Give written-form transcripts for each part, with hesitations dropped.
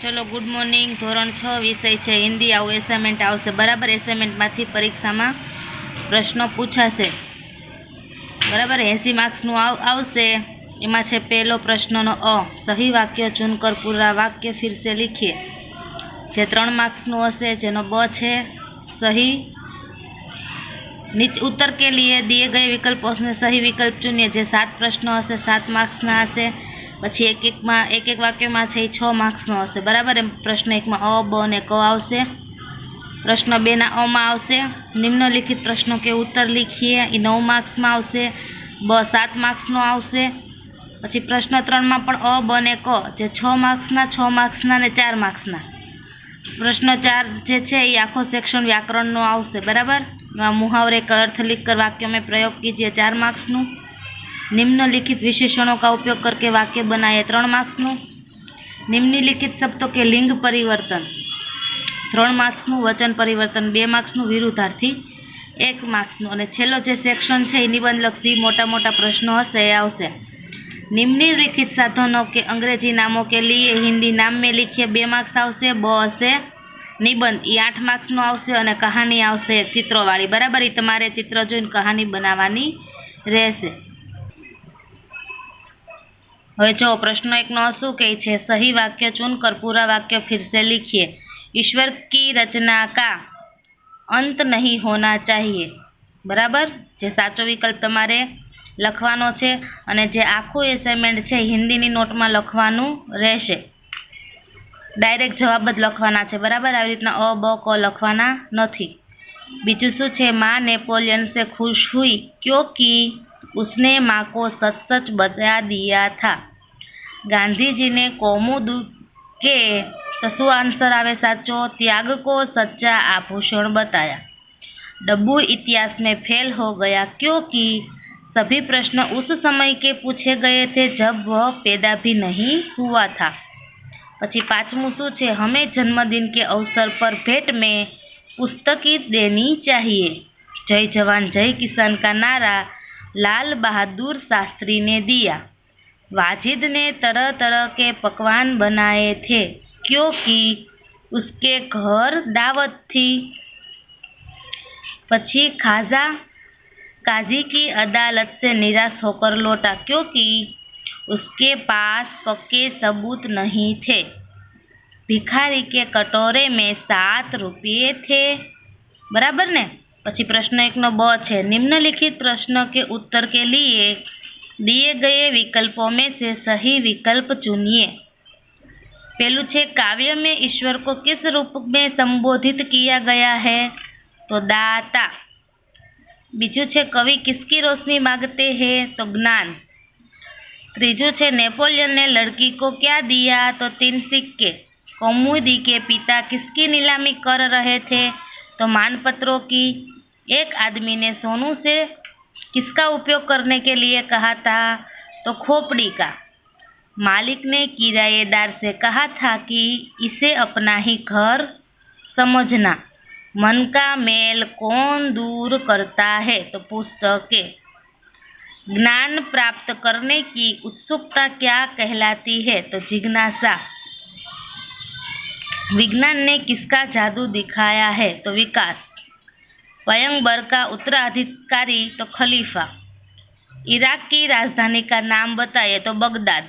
चलो good morning. धोरण 6 विषय है हिंदी। आव एसाइनमेंट आवशे बराबर। एसाइनमेंट में परीक्षा में प्रश्नों पूछाशे बराबर। 80 मार्क्स आवशे। एमां छे पहलो प्रश्न अ, सही वाक्य चुनकर पूरा वाक्य फिर से लिखिए। जे 3 मार्क्स हशे जेनो ब छे सही। नीचे उत्तर के लिए दिए गए विकल्पों में सही विकल्प चुनिए। जे 7 प्रश्न हशे 7 मार्क्स ना हशे। पछी एक वाक्य में 6 मार्क्स हशे बराबर। एम प्रश्न 1 में अ ब ने क आवशे। प्रश्न 2 ना अ में आवशे। निम्नलिखित प्रश्नों के उत्तर लिखिए। ए 9 मार्क्स में आवशे। ब 7 मार्क्स नो आवशे। पछी प्रश्न 3 में पण अ ब ने क जे 6 मार्क्स ना ने 4 मार्क्स ना। प्रश्न 4 जे छे ए आखो सेक्शन व्याकरण नो आवशे बराबर। मुहावरे का अर्थ लिखकर वाक्यों में प्रयोग कीजिए 4 मार्क्स नु। निम्नलिखित विशेषणों का उपयोग करके वाक्य बनाए 3 मार्क्स नु। निम्नलिखित शब्दों के लिंग परिवर्तन 3 मार्क्स नु। वचन परिवर्तन 2 मार्क्स नु। विरुद्धार्थी 1 मार्क्स नु। अने छेल्लो जे सेक्शन छे निबंधलक्षी मोटा मोटा प्रश्नो हशे ए आवशे। निम्नलिखित साधनों के अंग्रेजी नामों के लिए हिंदी नाम में लिखिए 2 मार्क्स आवशे। ब हशे निबंध ए 8 मार्क्स नो आवशे। अने कहानी आवशे चित्रोवाળી बराबर। ए तमारे चित्र जोईने कहानी बनावानी रहेशे। हवे जो प्रश्न 1 नो शुं कहे छे, सही वाक्य चुनकर पूरा वाक्य फिर से लिखिए। ईश्वर की रचना का अंत नहीं होना चाहिए बराबर। जे साचो विकल्प तमारे लखवानो छे। अने जे आखुं एसाइनमेंट छे हिंदीनी नोटमां लखवानुं रहेशे। डायरेक्ट जवाब ज लखवाना छे बराबर। આવી રીતના अ ब क लखवाना નથી। बीजું શું છે, माँ नेपोलियन से खुश हुई क्योंकि उसने माँ को सच सच बता दिया था। गांधी जी ने कौमुद के तो शू आंसर आवे साचो, त्याग को सच्चा आभूषण बताया। डब्बू इतिहास में फेल हो गया क्योंकि सभी प्रश्न उस समय के पूछे गए थे जब वह पैदा भी नहीं हुआ था। पछी 5मुं शू छे, हमें जन्मदिन के अवसर पर भेंट में पुस्तकी देनी चाहिए। जय जवान जय किसान का नारा लाल बहादुर शास्त्री ने दिया। वाजिद ने तरह तरह के पकवान बनाए थे क्योंकि उसके घर दावत थी। पछी खाजा काजी की अदालत से निराश होकर लौटा क्योंकि उसके पास पक्के सबूत नहीं थे। भिखारी के कटोरे में 7 रुपये थे बराबर ने। पछी प्रश्न 1 नो ब छे, निम्नलिखित प्रश्न के उत्तर के लिए दिए गए विकल्पों में से सही विकल्प चुनिए। पहलू छे, काव्य में ईश्वर को किस रूप में संबोधित किया गया है, तो दाता। बीजू छे, कवि किसकी रोशनी मांगते हैं, तो ज्ञान। त्रीजू छे, नेपोलियन ने लड़की को क्या दिया, तो 3 सिक्के। कौमुदी के पिता किसकी नीलामी कर रहे थे, तो मानपत्रों की। एक आदमी ने सोनू से किसका उपयोग करने के लिए कहा था, तो खोपड़ी का। मालिक ने किराएदार से कहा था कि इसे अपना ही घर समझना। मन का मेल कौन दूर करता है, तो पुस्तकें। ज्ञान प्राप्त करने की उत्सुकता क्या कहलाती है, तो जिज्ञासा। विज्ञान ने किसका जादू दिखाया है, तो विकास। पैगंबर का उत्तराधिकारी, तो खलीफा। इराक की राजधानी का नाम बताइए, तो बगदाद।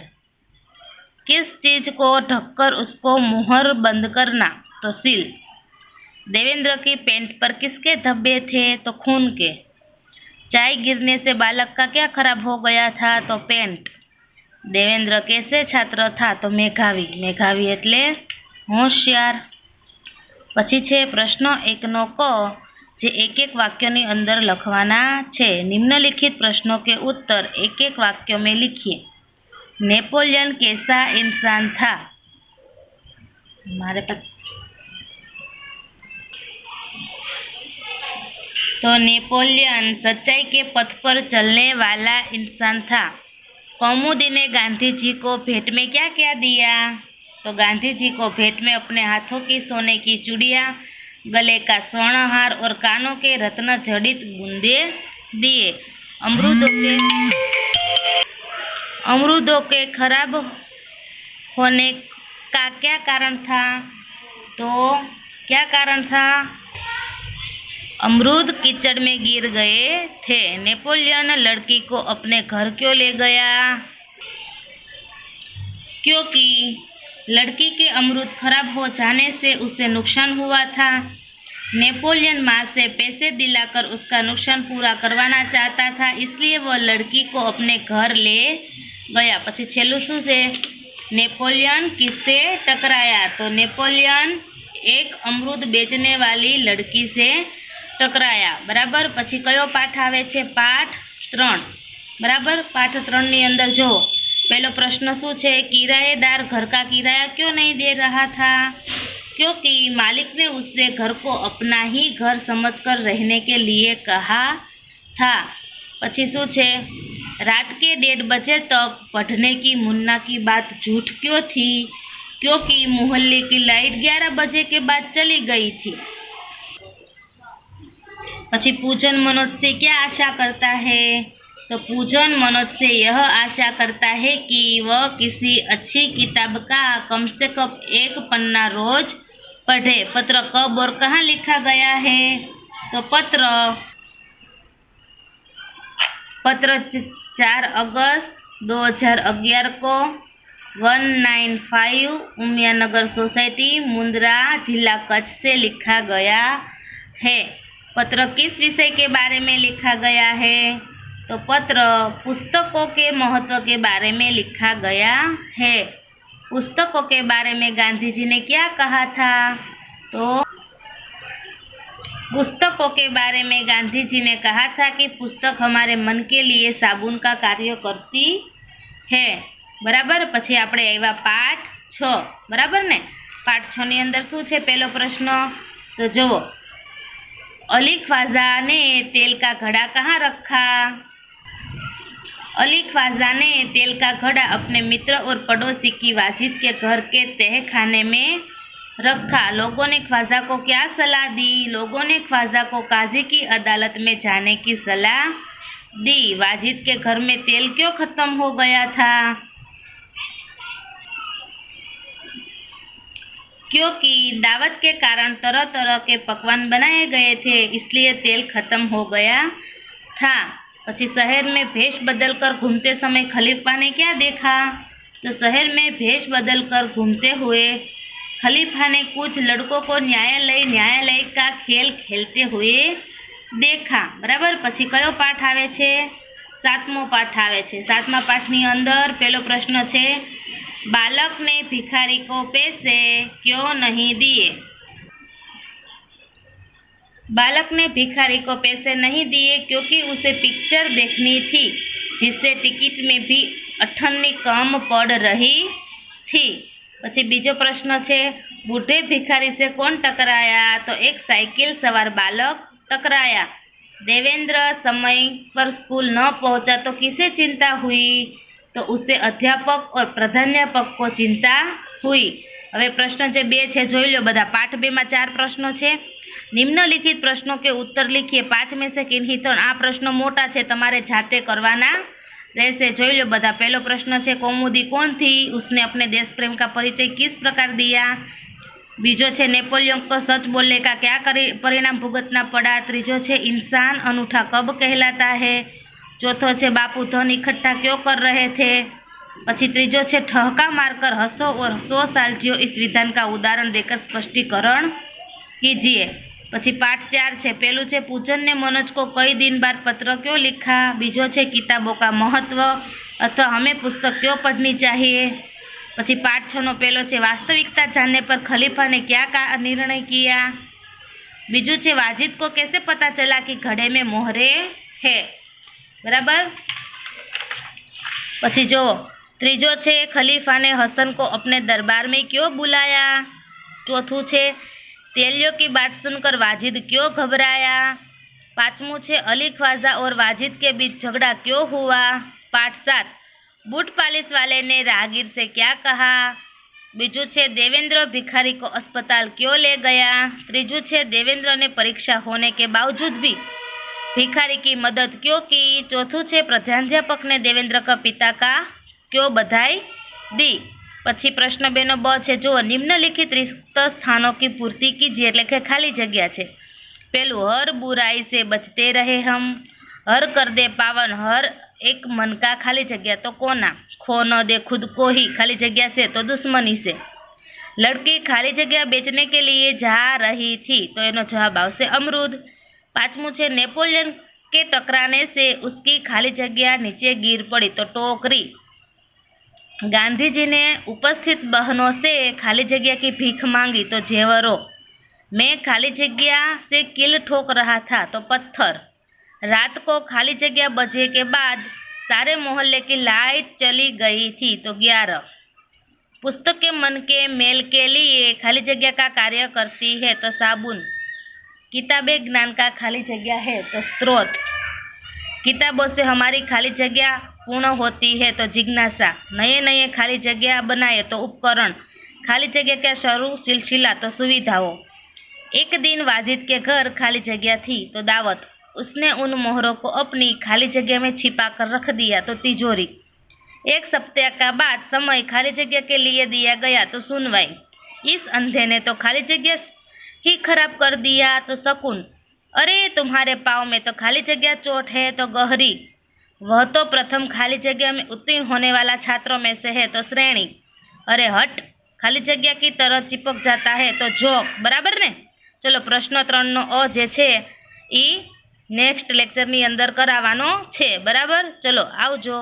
किस चीज को ढककर उसको मुहर बंद करना, तो सील। देवेंद्र की पेंट पर किसके धब्बे थे, तो खून के। चाय गिरने से बालक का क्या खराब हो गया था, तो पेंट। देवेंद्र कैसे छात्र था, तो मेधावी। मेधावी एटले होशियार। पछी छे प्रश्न 1 नो क, जे एक एक वाक्यनी अंदर लखवाना छे। निम्नलिखित प्रश्नों के उत्तर एक एक वाक्य में लिखिए। नेपोलियन कैसा इंसान था, हमारे पास तो नेपोलियन सच्चाई के पथ पर चलने वाला इंसान था। कौमुदी ने गांधी जी को भेंट में क्या क्या दिया, तो गांधी जी को भेंट में अपने हाथों की सोने की चूड़ियाँ, गले का स्वर्णहार और कानों के रत्न जड़ित बूंदे दिए। अमरूदों के खराब होने का क्या कारण था? तो क्या कारण था? अमरूद कीचड़ में गिर गए थे। नेपोलियन लड़की को अपने घर क्यों ले गया? क्योंकि लड़की के अमरूद खराब हो जाने से उसे नुकसान हुआ था। नेपोलियन माँ से पैसे दिलाकर उसका नुकसान पूरा करवाना चाहता था, इसलिए वह लड़की को अपने घर ले गया। પછી છેલ્લું શું છે? नेपोलियन किससे टकराया? तो नेपोलियन एक अमरूद बेचने वाली लड़की से टकराया। बराबर। પછી કયો પાઠ આવે છે? પાઠ 3। बराबर। पाठ 3 ની અંદર જો पहलो प्रश्न શું છે? किराएदार घर का किराया क्यों नहीं दे रहा था? क्योंकि मालिक ने उससे घर को अपना ही घर समझकर रहने के लिए कहा था। પછી શું છે? रात के 1:30 बजे तक पढ़ने की मुन्ना की बात झूठ क्यों थी? क्योंकि मोहल्ले की लाइट 11 बजे के बाद चली गई थी। પછી पूजन मनोज से क्या आशा करता है? तो पूजन मनोज से यह आशा करता है कि वह किसी अच्छी किताब का कम से कम एक पन्ना रोज पढ़े। पत्र कब और कहाँ लिखा गया है? तो पत्र 4 अगस्त 2011 को 195 उमियानगर सोसाइटी मुंद्रा जिला कच्छ से लिखा गया है। पत्र किस विषय के बारे में लिखा गया है? तो पत्र पुस्तकों के महत्व के बारे में लिखा गया है। पुस्तकों के बारे में गांधी जी ने क्या कहा था? तो पुस्तकों के बारे में गांधी जी ने कहा था कि पुस्तक हमारे मन के लिए साबुन का कार्य करती है। बराबर। પછી આપણે આવ્યા પાઠ 6। बराबर ने? पाठ 6 ની અંદર શું છે? પહેલો પ્રશ્ન તો જુઓ, अली ख्वाजा ने तेल का घड़ा कहाँ रखा? अली ख्वाजा ने तेल का घड़ा अपने मित्र और पड़ोसी की वाजिद के घर के तहखाने में रखा। लोगों ने ख्वाजा को क्या सलाह दी? लोगों ने ख्वाजा को काजी की अदालत में जाने की सलाह दी। वाजिद के घर में तेल क्यों खत्म हो गया था? क्योंकि दावत के कारण तरह तरह के पकवान बनाए गए थे, इसलिए तेल खत्म हो गया था। પછી शहर में भेष बदलकर घूमते समय खलीफा ने क्या देखा? तो शहर में भेष बदलकर घूमते हुए खलीफा ने कुछ लड़कों को न्यायालय का खेल खेलते हुए देखा। बराबर। પછી કયો પાઠ આવે છે? 7મો પાઠ આવે છે। 7મા પાઠની અંદર પહેલો પ્રશ્ન છે, बालक ने भिखारी को पैसे क्यों नहीं दिए? बालक ने भिखारी को पैसे नहीं दिए क्योंकि उसे पिक्चर देखनी थी, जिससे टिकट में भी 8 कम पड़ रही थी। પછી બીજો પ્રશ્ન છે, बूढ़े भिखारी से कौन टकराया? तो एक साइकिल सवार बालक टकराया। देवेंद्र समय पर स्कूल न पहुंचा तो किसे चिंता हुई? तो उसे अध्यापक और प्रधानाध्यापक को चिंता हुई। હવે પ્રશ્ન જે 2 છે જોઈ લો બધા। પાઠ 2 માં 4 પ્રશ્નો છે। निम्नलिखित प्रश्नों के उत्तर लिखिए। 5 में से किन्हीं 3 आ प्रश्न मोटा है, तमारे जाते करवाना रहશે। જોઈ લો બધા। पहलो प्रश्न है, कौमुदी कौन थी? उसने अपने देश प्रेम का परिचय किस प्रकार दिया? बीजो है, नेपोलियन को सच बोलने का क्या परिणाम भुगतना पड़ा? तीजो है, इंसान अनूठा कब कहलाता है? चौथो है, बापू धन इकट्ठा क्यों कर रहे थे? પછી ત્રીજો છે, ठहका मारकर हंसो और 100 साल जियो इस विधान का उदाहरण देकर स्पष्टीकरण कीजिए। પછી पाठ 4 છે, पहलू है, पूजन ने मनोज को कई दिन बाद पत्र क्यों लिखा? बीजो है, किताबों का महत्व अथवा हमें पुस्तक क्यों पढ़नी चाहिए? પછી पाठ 6 નો पहलो है, वास्तविकता जानने पर खलीफा ने क्या निर्णय किया? बीजू है, वाजिद को कैसे पता चला कि घड़े में मोहरे है? बराबर। પછી जो ત્રીજો છે, खलीफा ने हसन को अपने दरबार में क्यों बुलाया? चौथू है, तेलियों की बात सुनकर वाजिद क्यों घबराया? 5मू है, अली ख्वाजा और वाजिद के बीच झगड़ा क्यों हुआ? पाठ 7, बूट पालिश वाले ने राहगीर से क्या कहा? बीजू है, देवेंद्र भिखारी को अस्पताल क्यों ले गया? तीजू है, देवेंद्र ने परीक्षा होने के बावजूद भी भिखारी की मदद क्यों की? चौथू है, प्रधानाध्यापक ने देवेंद्र का पिता का क्यों बधाई दी? પછી પ્રશ્ન 2 નો બ છે, જો નિમ્નલિખિત रिक्त स्थानों की पूर्ति कीजिए એટલે કે ખાલી જગ્યા છે। પેલું हर बुराई से बचते रहे हम, हर कर दे पावन, हर एक मन का खाली जगह तो कोना, खो न दे खुद को ही खाली जगह से तो दुश्मनी से, लड़की खाली जगह बेचने के लिए जा रही थी तो एनो जवाब आवशे अमरूद। पांचमું છે, नेपोलियन के टकराने से उसकी खाली जगह नीचे गिर पड़ी तो टोकरी। गांधी जी ने उपस्थित बहनों से खाली जगह की भीख मांगी तो जेवरों। मैं खाली जगह से किल ठोक रहा था तो पत्थर। रात को खाली जगह बजे के बाद सारे मोहल्ले की लाइट चली गई थी तो 11। पुस्तक के मन के मेल के लिए खाली जगह का कार्य करती है तो साबुन। किताबें ज्ञान का खाली जगह है तो स्रोत। किताबों से हमारी खाली जगह पूर्ण होती है तो जिज्ञासा। नए नए खाली जगह बनाए तो उपकरण। खाली जगह का शुरू सिलसिला तो सुविधाओं। एक दिन वाजिद के घर खाली जगह थी तो दावत। उसने उन मोहरों को अपनी खाली जगह में छिपा कर रख दिया तो तिजोरी। एक सप्ताह का बाद समय खाली जगह के लिए दिया गया तो सुनवाई। इस अंधे ने तो खाली जगह ही खराब कर दिया तो शकुन। अरे तुम्हारे पाँव में तो खाली जगह चोट है तो गहरी। वह तो प्रथम खाली जगह में उत्तीर्ण होने वाला छात्रों में से है तो श्रेणी। अरे हट, खाली जगह की तरह चिपक जाता है तो जोक। बराबर ने? चलो प्रश्न 3 નો અ જે છે એ નેક્સ્ટ લેક્ચરની અંદર કરાવવાનો છે। બરાબર, ચલો આવજો।